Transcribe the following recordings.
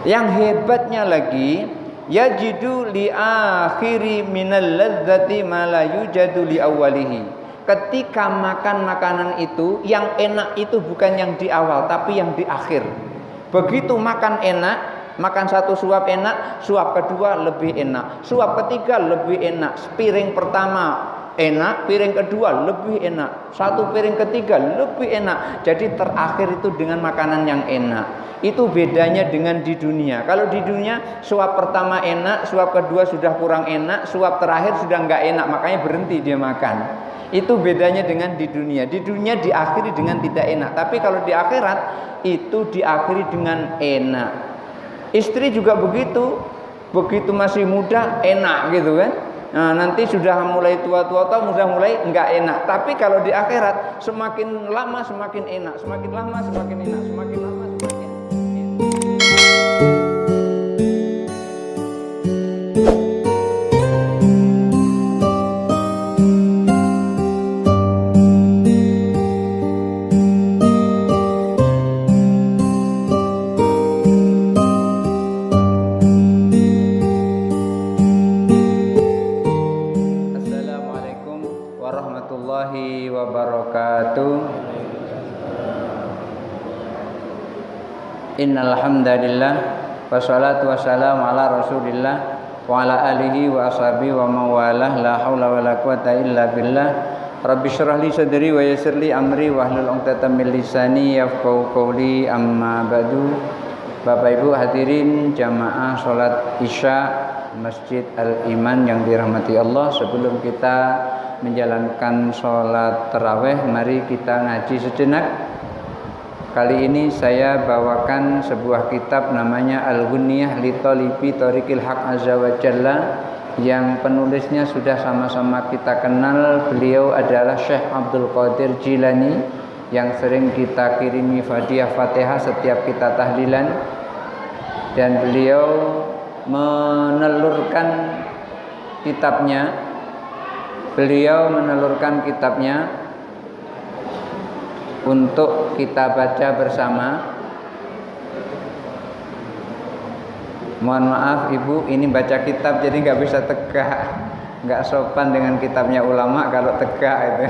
Yang hebatnya lagi, yajidu li akhiri minal ladzati ma la yujadu li awwalihi. Ketika makan makanan itu, yang enak itu bukan yang di awal tapi yang di akhir. Begitu makan enak, makan satu suap enak, suap kedua lebih enak, suap ketiga lebih enak, piring pertama enak, piring kedua lebih enak, satu piring ketiga lebih enak. Jadi terakhir itu dengan makanan yang enak. Itu bedanya dengan di dunia. Kalau di dunia suap pertama enak, suap kedua sudah kurang enak, suap terakhir sudah nggak enak, makanya berhenti dia makan. Itu bedanya dengan di dunia. Di dunia diakhiri dengan tidak enak, tapi kalau di akhirat itu diakhiri dengan enak. Istri juga begitu. Begitu masih muda enak gitu kan. Nah, nanti sudah mulai tua-tua atau sudah mulai enggak enak. Tapi kalau di akhirat semakin lama semakin enak, semakin lama semakin enak, semakin lama semakin enak. Innal hamdalillah wassalatu wassalamu ala Rasulillah wa ala alihi wa ashabihi wa mawalah la haula wala quwata illa billah. Rabbi shrah li sadri wa yassir li amri wa hlul 'uqdatam min lisani yafqahu qawli. Amma ba'du. Bapak Ibu hadirin jamaah salat Isya Masjid Al-Iman yang dirahmati Allah, sebelum kita menjalankan salat tarawih, mari kita ngaji sejenak. Kali ini saya bawakan sebuah kitab namanya Al-Ghunniyah li Thalibi Thariqil Haq Azza wa Jalla, yang penulisnya sudah sama-sama kita kenal. Beliau adalah Syekh Abdul Qadir Jilani, yang sering kita kirimi hadiah Fatihah setiap kita tahlilan. Dan beliau menelurkan kitabnya untuk kita baca bersama. Mohon maaf Ibu, ini baca kitab jadi nggak bisa tegak, nggak sopan dengan kitabnya ulama kalau tegak itu.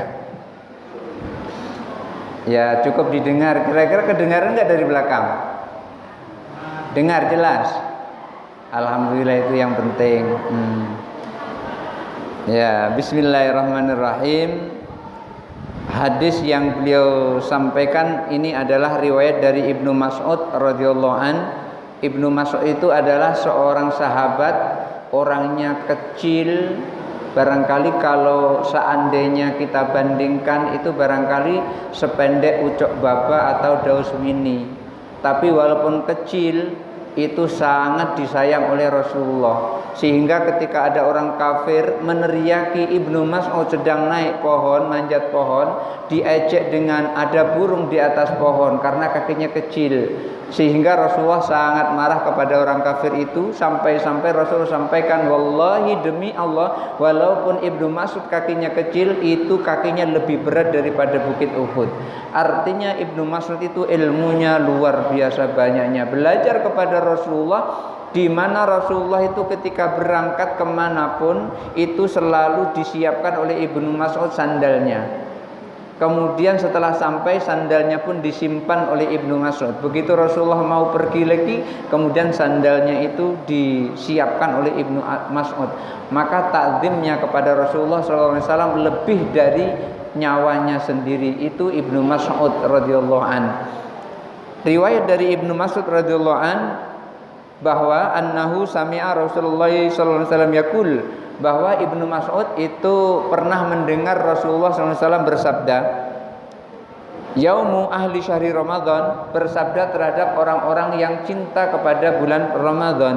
Ya cukup didengar. Kira-kira kedengaran nggak dari belakang? Dengar jelas. Alhamdulillah, itu yang penting. Ya, Bismillahirrahmanirrahim. Hadis yang beliau sampaikan ini adalah riwayat dari Ibnu Mas'ud radhiyallahu an. Ibnu Mas'ud itu adalah seorang sahabat, orangnya kecil. Barangkali kalau seandainya kita bandingkan, itu barangkali sependek ucok baba atau daus mini. Tapi walaupun kecil, itu sangat disayang oleh Rasulullah, sehingga ketika ada orang kafir meneriaki Ibnu Mas'ud sedang naik pohon, manjat pohon, diejek dengan ada burung di atas pohon karena kakinya kecil, sehingga Rasulullah sangat marah kepada orang kafir itu, sampai-sampai Rasulullah sampaikan, wallahi demi Allah, walaupun Ibnu Mas'ud kakinya kecil, itu kakinya lebih berat daripada bukit Uhud. Artinya Ibnu Mas'ud itu ilmunya luar biasa banyaknya, belajar kepada Rasulullah, di mana Rasulullah itu ketika berangkat kemanapun itu selalu disiapkan oleh Ibnu Mas'ud sandalnya. Kemudian setelah sampai, sandalnya pun disimpan oleh Ibnu Mas'ud. Begitu Rasulullah mau pergi lagi, kemudian sandalnya itu disiapkan oleh Ibnu Mas'ud. Maka takzimnya kepada Rasulullah SAW lebih dari nyawanya sendiri. Itu Ibnu Mas'ud radhiyallahu an. Riwayat dari Ibnu Mas'ud radhiyallahu an bahwa annahu sami'a Rasulullah sallallahu alaihi wasallam yaqul, bahwa Ibnu Mas'ud itu pernah mendengar Rasulullah SAW bersabda, Yaumu ahli syahri Ramadan, bersabda terhadap orang-orang yang cinta kepada bulan Ramadan,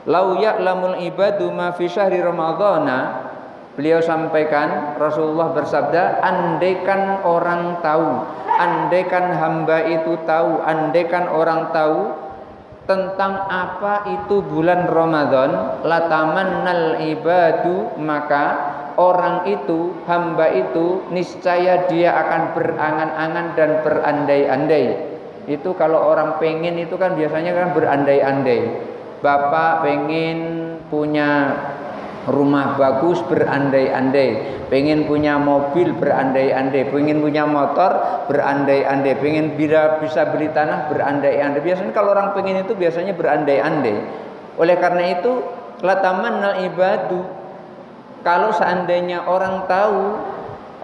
lau ya'lamul ibadu ma fi syahri Ramadana. Beliau sampaikan, Rasulullah bersabda, andaikan orang tahu, andaikan hamba itu tahu, andaikan orang tahu tentang apa itu bulan Ramadan, latamannal ibadu, maka orang itu, hamba itu, niscaya dia akan berangan-angan dan berandai-andai. Itu kalau orang pengen itu kan biasanya kan berandai-andai. Bapak pengen punya rumah bagus berandai-andai, pengen punya mobil berandai-andai, pengen punya motor berandai-andai, pengen bisa beli tanah berandai-andai. Biasanya kalau orang pengen itu biasanya berandai-andai. Oleh karena itu, latamannal ibadu, kalau seandainya orang tahu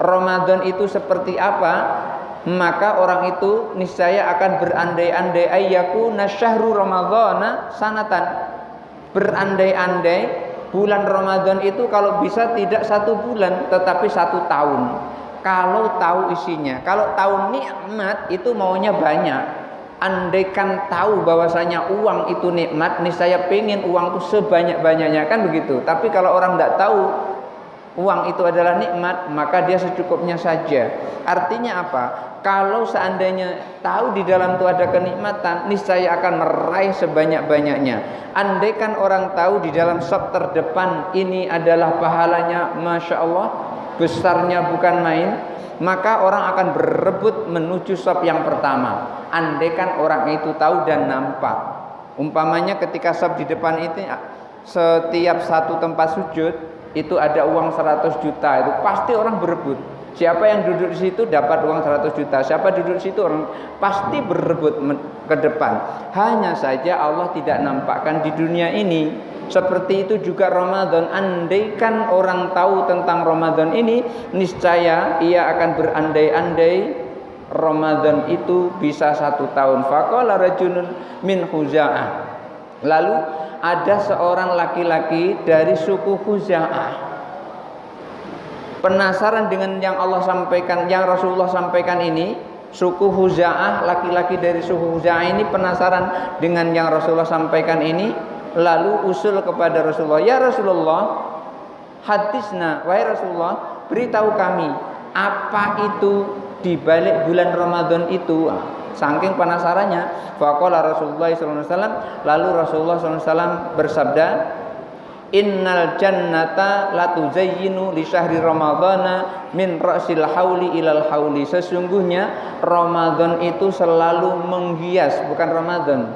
Ramadan itu seperti apa, maka orang itu niscaya akan berandai-andai ayyakuna syahru ramadhana sanatan. Berandai-andai bulan Ramadan itu kalau bisa tidak 1 bulan tetapi 1 tahun. Kalau tahu isinya, kalau tahu nikmat itu maunya banyak. Andaikan tahu bahwasanya uang itu nikmat, niscaya pengen uang itu sebanyak-banyaknya, kan begitu. Tapi kalau orang tidak tahu uang itu adalah nikmat, maka dia secukupnya saja. Artinya apa? Kalau seandainya tahu di dalam itu ada kenikmatan, niscaya akan meraih sebanyak-banyaknya. Andaikan orang tahu di dalam sop terdepan ini adalah pahalanya, Masya Allah, besarnya bukan main, maka orang akan berebut menuju sop yang pertama. Andaikan orang itu tahu dan nampak. Umpamanya ketika sop di depan itu, setiap satu tempat sujud itu ada uang 100 juta, itu pasti orang berebut. Siapa yang duduk di situ dapat uang 100 juta. Siapa duduk di situ orang pasti berebut ke depan. Hanya saja Allah tidak nampakkan di dunia ini. Seperti itu juga Ramadan. Andaikan orang tahu tentang Ramadan ini, niscaya ia akan berandai-andai Ramadan itu bisa 1 tahun. Faqala rajulun min Khuza'ah. Lalu ada seorang laki-laki dari suku Khuza'ah, penasaran dengan yang Allah sampaikan, yang Rasulullah sampaikan ini. Suku Khuza'ah, laki-laki dari suku Khuza'ah ini penasaran dengan yang Rasulullah sampaikan ini, lalu usul kepada Rasulullah, ya Rasulullah, hadisna, wahai Rasulullah, beritahu kami apa itu di balik bulan Ramadan itu. Saking penasarannya, faqala Rasulullah SAW, lalu Rasulullah SAW bersabda, innal jannata latuzayyinu li syahri ramadhana min ra'sil hauli ilal hauli. Sesungguhnya Ramadan itu selalu menghias, bukan Ramadan,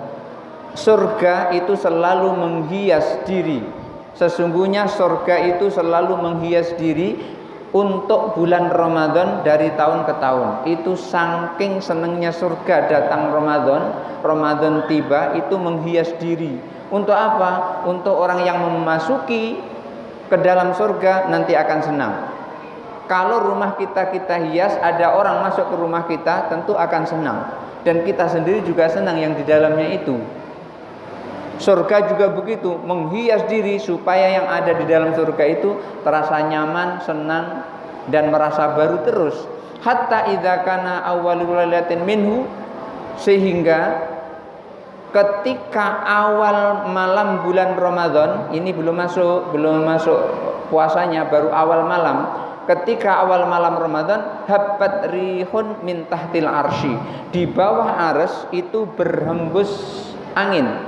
surga itu selalu menghias diri. Sesungguhnya surga itu selalu menghias diri untuk bulan Ramadan dari tahun ke tahun. Itu saking senengnya surga datang Ramadan, Ramadan tiba itu menghias diri. Untuk apa? Untuk orang yang memasuki ke dalam surga nanti akan senang. Kalau rumah kita hias, ada orang masuk ke rumah kita, tentu akan senang. Dan kita sendiri juga senang yang di dalamnya itu. Surga juga begitu, menghias diri supaya yang ada di dalam surga itu terasa nyaman, senang, dan merasa baru terus. Hatta idza kana awwalul lailatin minhu, sehingga ketika awal malam bulan Ramadan, ini belum masuk puasanya, baru awal malam. Ketika awal malam Ramadan, habbat rihun min tahtil arsy, di bawah arsy itu berhembus angin.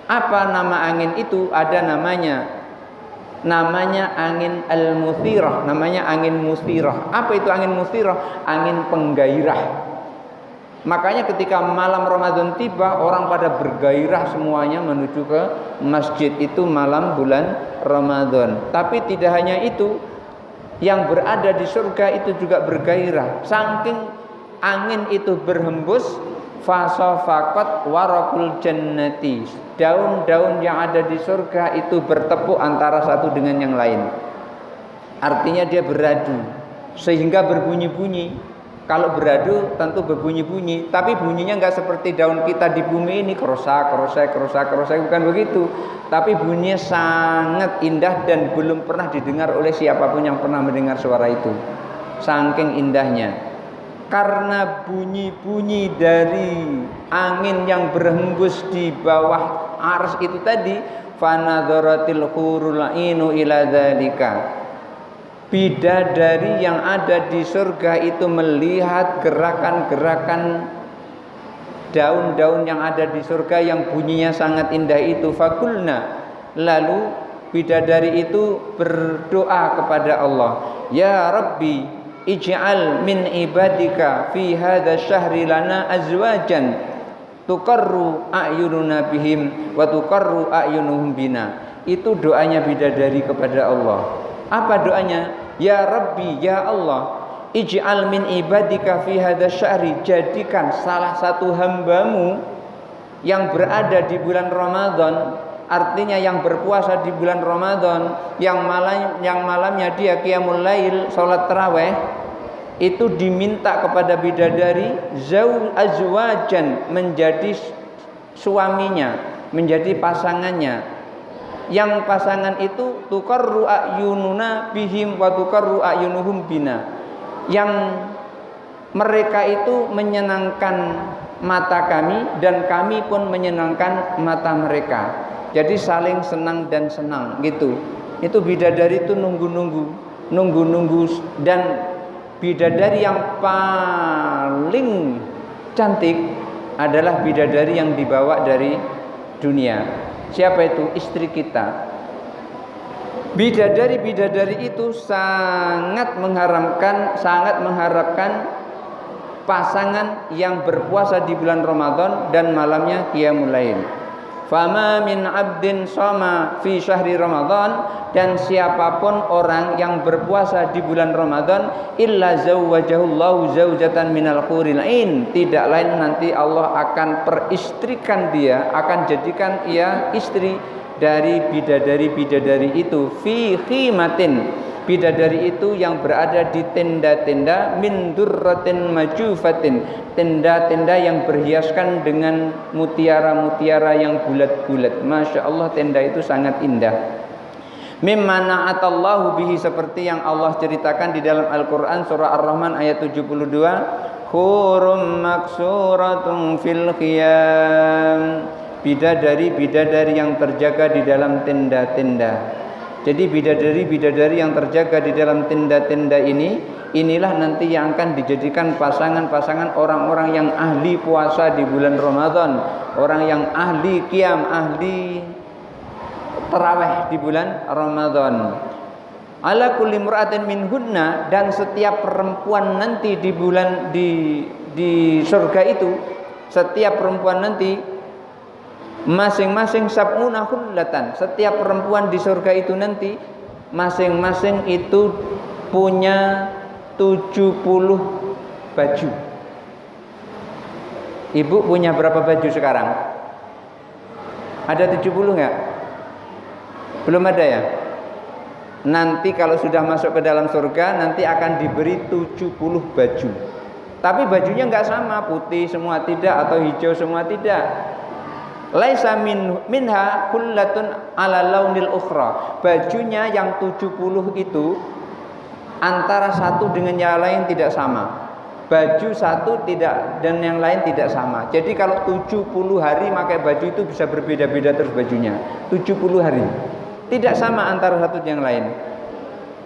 Apa nama angin itu? Ada namanya angin al-muthirah, namanya angin muthirah. Apa itu angin muthirah? Angin penggairah. Makanya ketika malam Ramadan tiba, orang pada bergairah semuanya menuju ke masjid. Itu malam bulan Ramadan. Tapi tidak hanya itu, yang berada di surga itu juga bergairah. Saking angin itu berhembus, fasafaqat warakul jannati, daun-daun yang ada di surga itu bertepuk antara satu dengan yang lain. Artinya dia beradu sehingga berbunyi-bunyi. Kalau beradu tentu berbunyi-bunyi, tapi bunyinya enggak seperti daun kita di bumi ini kerosak, bukan begitu. Tapi bunyinya sangat indah dan belum pernah didengar oleh siapapun yang pernah mendengar suara itu. Saking indahnya. Karena bunyi-bunyi dari angin yang berhembus di bawah ars itu tadi, fanadharatil hurul ainu ila dzalika. Bidadari yang ada di surga itu melihat gerakan-gerakan daun-daun yang ada di surga yang bunyinya sangat indah itu. Fakulna, lalu bidadari itu berdoa kepada Allah, ya Rabbi ij'al min ibadika fi hadha syahri lana azwajan tuqarru a'yununa bihim wa tuqarru a'yunuhum bina. Itu doanya bidadari kepada Allah. Apa doanya? Ya Rabbi, ya Allah, ij'al min ibadika fi hadha syahri, jadikan salah satu hambamu yang berada di bulan Ramadan, artinya yang berpuasa di bulan Ramadan, yang malamnya dia qiyamul lail, salat tarawih, itu diminta kepada bidadari azwajan, menjadi suaminya, menjadi pasangannya. Yang pasangan itu tuqarru a'yununa bihim wa tuqarru a'yunuhum bina. Yang mereka itu menyenangkan mata kami dan kami pun menyenangkan mata mereka. Jadi saling senang dan senang gitu. Itu bidadari itu nunggu dan bidadari yang paling cantik adalah bidadari yang dibawa dari dunia. Siapa itu? Istri kita. Bidadari itu sangat mengharapkan pasangan yang berpuasa di bulan Ramadan dan malamnya qiyamul lail. Fama min 'abdin shoma fi syahri Ramadan, dan siapapun orang yang berpuasa di bulan Ramadan illa zawwajahullahu zawjatan minal huril ain, tidak lain nanti Allah akan peristrikan dia, akan jadikan ia istri dari bidadari itu fi khimatin. Bidadari itu yang berada di tenda-tenda min durratin majufatin, tenda-tenda yang berhiaskan dengan mutiara-mutiara yang bulat-bulat. Masya Allah, tenda itu sangat indah. Mimma na'atallahu bihi, seperti yang Allah ceritakan di dalam Al-Quran surah Ar-Rahman ayat 72, hurum maksuratun fil khiyam, bidadari yang terjaga di dalam tenda-tenda. Jadi bidadari yang terjaga di dalam tenda-tenda inilah nanti yang akan dijadikan pasangan-pasangan orang-orang yang ahli puasa di bulan Ramadan, orang yang ahli qiyam, ahli tarawih di bulan Ramadan. Ala kulli imra'atin minhunna, dan setiap perempuan nanti di surga itu, setiap perempuan nanti masing-masing sab'una khullatan, setiap perempuan di surga itu nanti masing-masing itu punya 70 baju. Ibu punya berapa baju sekarang? Ada 70 enggak? Belum ada ya? Nanti kalau sudah masuk ke dalam surga nanti akan diberi 70 baju. Tapi bajunya enggak sama, putih semua tidak atau hijau semua tidak. Laisa minha kullatun ala launil ukhra. Bajunya yang 70 itu antara satu dengan yang lain tidak sama. Baju satu tidak dan yang lain tidak sama. Jadi kalau 70 hari pakai baju itu bisa berbeda-beda terus bajunya. 70 hari. Tidak sama antara satu dengan yang lain.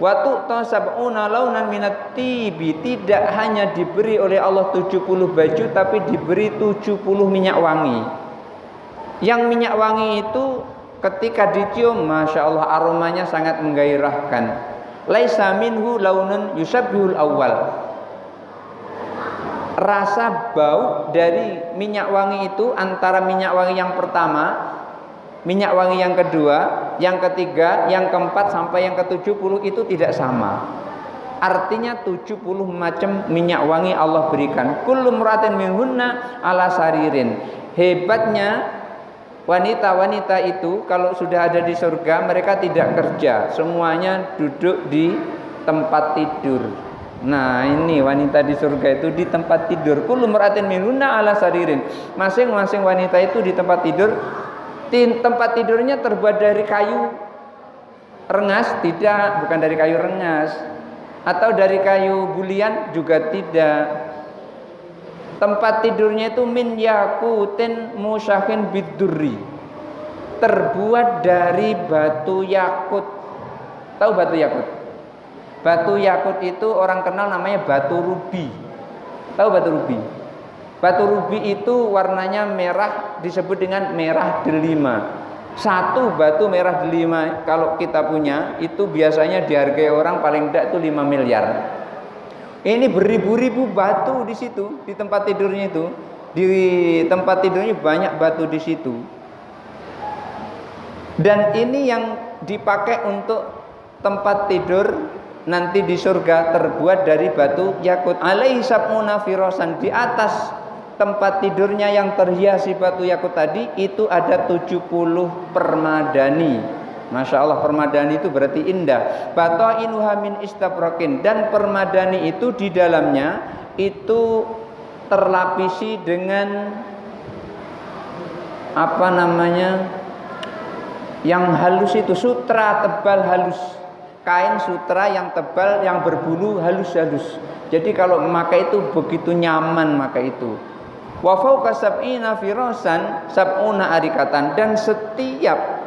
Wa tu'ta sab'una launan minat tibi, tidak hanya diberi oleh Allah 70 baju tapi diberi 70 minyak wangi. Yang minyak wangi itu ketika dicium, masya Allah, aromanya sangat menggairahkan. Laisa minhu launun yusabbihul awal. Rasa bau dari minyak wangi itu antara minyak wangi yang pertama, minyak wangi yang kedua, yang ketiga, yang keempat sampai yang ke-70 itu tidak sama. Artinya 70 macam minyak wangi Allah berikan. Kullu muratin minhunna ala saririn. Hebatnya wanita-wanita itu kalau sudah ada di surga, mereka tidak kerja, semuanya duduk di tempat tidur. Nah, ini wanita di surga itu di tempat tidur. Kullu mar'atin minhunna ala saririn. Masing-masing wanita itu di tempat tidur. Tempat tidurnya terbuat dari kayu rengas? Tidak, bukan dari kayu rengas. Atau dari kayu bulian? Juga tidak. Tempat tidurnya itu min yakutin musyahin bidurri, terbuat dari batu yakut. Tahu batu yakut? Batu yakut itu orang kenal namanya batu rubi. Tahu batu rubi? Batu rubi itu warnanya merah, disebut dengan merah delima. Satu batu merah delima kalau kita punya itu biasanya dihargai orang paling tidak itu 5 miliar. Ini beribu-ribu batu di situ, di tempat tidurnya itu. Di tempat tidurnya banyak batu di situ. Dan ini yang dipakai untuk tempat tidur nanti di surga terbuat dari batu yakut. Alaihi sab'una firasan, di atas tempat tidurnya yang terhiasi batu yakut tadi itu ada 70 permadani. Masya Allah, permadani itu berarti indah. Batainuha min istabrakin, dan permadani itu di dalamnya itu terlapisi dengan apa namanya, yang halus itu, sutra tebal halus, kain sutra yang tebal yang berbulu halus-halus. Jadi kalau memakai itu begitu nyaman maka itu. Wa fawqa sab'ina firasan sab'una arikatan, dan setiap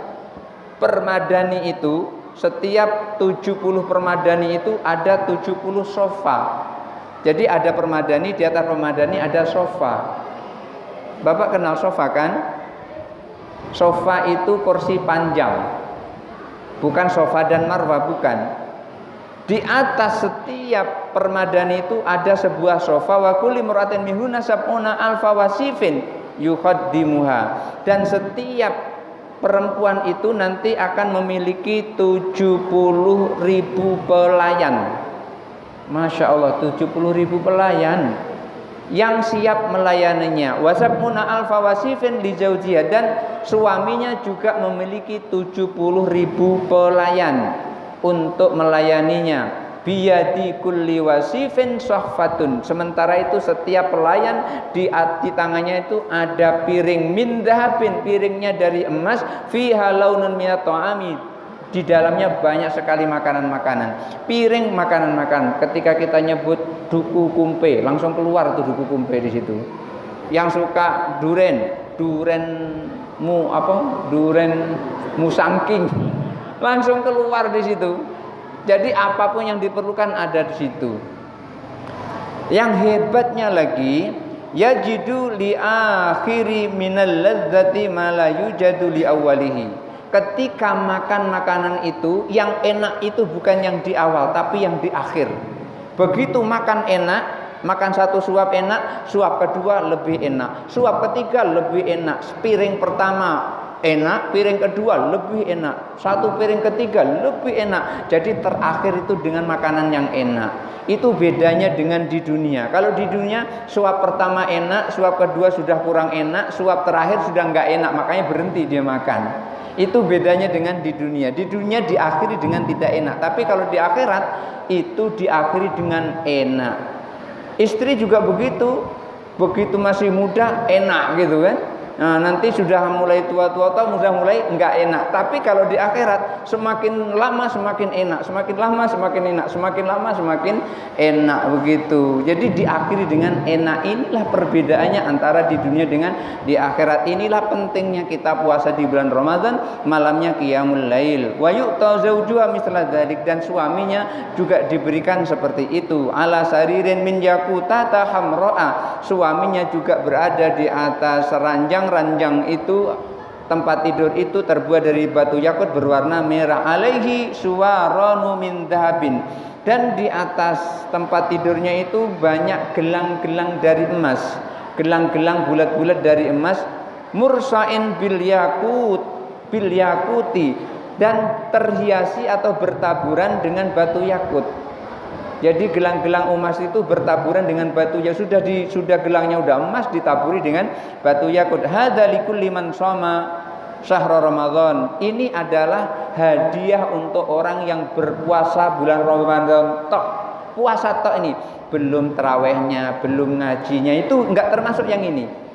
permadani itu, setiap 70 permadani itu ada 70 sofa. Jadi ada permadani, di atas permadani ada sofa. Bapak kenal sofa kan? Sofa itu kursi panjang, bukan sofa dan marwah, bukan. Di atas setiap permadani itu ada sebuah sofa. Wa kulli muratin minhunna sab'una alfa wasifin yuqaddimuha, dan setiap perempuan itu nanti akan memiliki 70.000 pelayan. Masya Allah, 70.000 pelayan yang siap melayaninya. Wasab'una alfa wasifin li zawjiha, dan suaminya juga memiliki 70.000 pelayan untuk melayaninya. Biyadi kulli wasifin sohfatun, sementara itu setiap pelayan di tangannya itu ada piring min dhahabin, piringnya dari emas, fiha launun minat ta'ami, di dalamnya banyak sekali makanan-makanan, piring makanan-makanan. Ketika kita nyebut duku kumpe, langsung keluar tuh duku kumpe di situ. Yang suka duren musangking, langsung keluar di situ. Jadi apapun yang diperlukan ada di situ. Yang hebatnya lagi, yajidu li akhiri minal ladzati ma la yujadu li awwalihi. Ketika makan makanan itu, yang enak itu bukan yang di awal tapi yang di akhir. Begitu makan enak, makan satu suap enak, suap kedua lebih enak, suap ketiga lebih enak, piring pertama enak, piring kedua lebih enak, satu piring ketiga lebih enak. Jadi terakhir itu dengan makanan yang enak. Itu bedanya dengan di dunia. Kalau di dunia suap pertama enak, suap kedua sudah kurang enak, suap terakhir sudah nggak enak, makanya berhenti dia makan. Itu bedanya dengan di dunia. Di dunia diakhiri dengan tidak enak, tapi kalau di akhirat itu diakhiri dengan enak. Istri juga begitu, begitu masih muda enak gitu kan. Nah, nanti sudah mulai tua-tua atau sudah mulai enggak enak. Tapi kalau di akhirat semakin lama semakin enak, semakin lama semakin enak, semakin lama semakin enak begitu. Jadi diakhiri dengan enak. Inilah perbedaannya antara di dunia dengan di akhirat. Inilah pentingnya kita puasa di bulan Ramadan, malamnya qiyamul lail. Wa yu'ta zawjuha misla dzalik, dan suaminya juga diberikan seperti itu. Ala saririn min yaqutata hamra'a. Suaminya juga berada di atas ranjang itu, tempat tidur itu terbuat dari batu yakut berwarna merah. Alaihi suwaranu min dhahabin, dan di atas tempat tidurnya itu banyak gelang-gelang dari emas, gelang-gelang bulat-bulat dari emas. Mursain bil yakuti, dan terhiasi atau bertaburan dengan batu yakut. Jadi gelang-gelang emas itu bertaburan dengan batu ya, sudah gelangnya udah emas ditaburi dengan batu yakut. Hadza likulli man shoma syahr Ramadan. Ini adalah hadiah untuk orang yang berpuasa bulan Ramadan tok. Puasa tok ini, belum tarawehnya, belum ngajinya, itu enggak termasuk yang ini.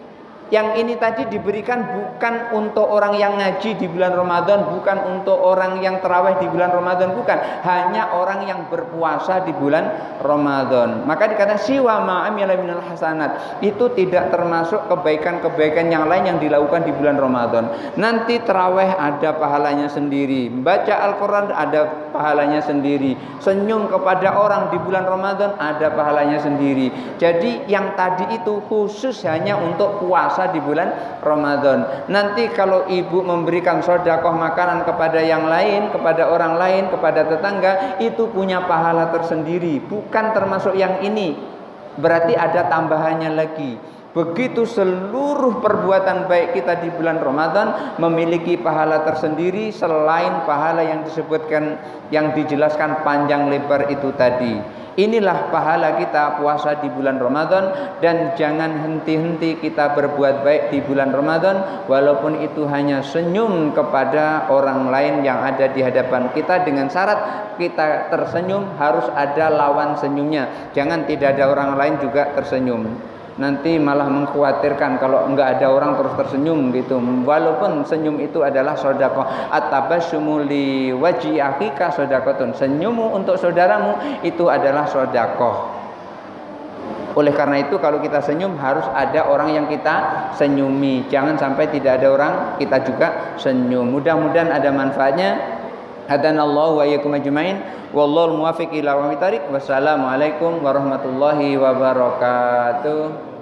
Yang ini tadi diberikan bukan untuk orang yang ngaji di bulan Ramadan, bukan untuk orang yang tarawih di bulan Ramadan, bukan, hanya orang yang berpuasa di bulan Ramadan. Maka dikatakan siwa ma'amila minal hasanat, itu tidak termasuk kebaikan-kebaikan yang lain yang dilakukan di bulan Ramadan. Nanti tarawih ada pahalanya sendiri, baca Al-Quran ada pahalanya sendiri, senyum kepada orang di bulan Ramadan ada pahalanya sendiri. Jadi yang tadi itu khusus hanya untuk puasa di bulan Ramadan. Nanti kalau ibu memberikan sedekah makanan kepada yang lain, kepada orang lain, kepada tetangga, itu punya pahala tersendiri, bukan termasuk yang ini. Berarti ada tambahannya lagi. Begitu seluruh perbuatan baik kita di bulan Ramadan memiliki pahala tersendiri selain pahala yang disebutkan, yang dijelaskan panjang lebar itu tadi. Inilah pahala kita puasa di bulan Ramadan, dan jangan henti-henti kita berbuat baik di bulan Ramadan walaupun itu hanya senyum kepada orang lain yang ada di hadapan kita, dengan syarat kita tersenyum harus ada lawan senyumnya. Jangan tidak ada orang lain juga tersenyum. Nanti malah mengkhawatirkan kalau enggak ada orang terus tersenyum gitu. Walaupun senyum itu adalah sedekah. At-tabassumu li wajhi akhika sedekatun. Senyummu untuk saudaramu itu adalah sedekah. Oleh karena itu kalau kita senyum harus ada orang yang kita senyumi. Jangan sampai tidak ada orang kita juga senyum. Mudah-mudahan ada manfaatnya. Hadanallahu wa iyyakum ajmain. Wallahul muwaffiq ila aqwamit thoriq. Wassalamualaikum warahmatullahi wabarakatuh.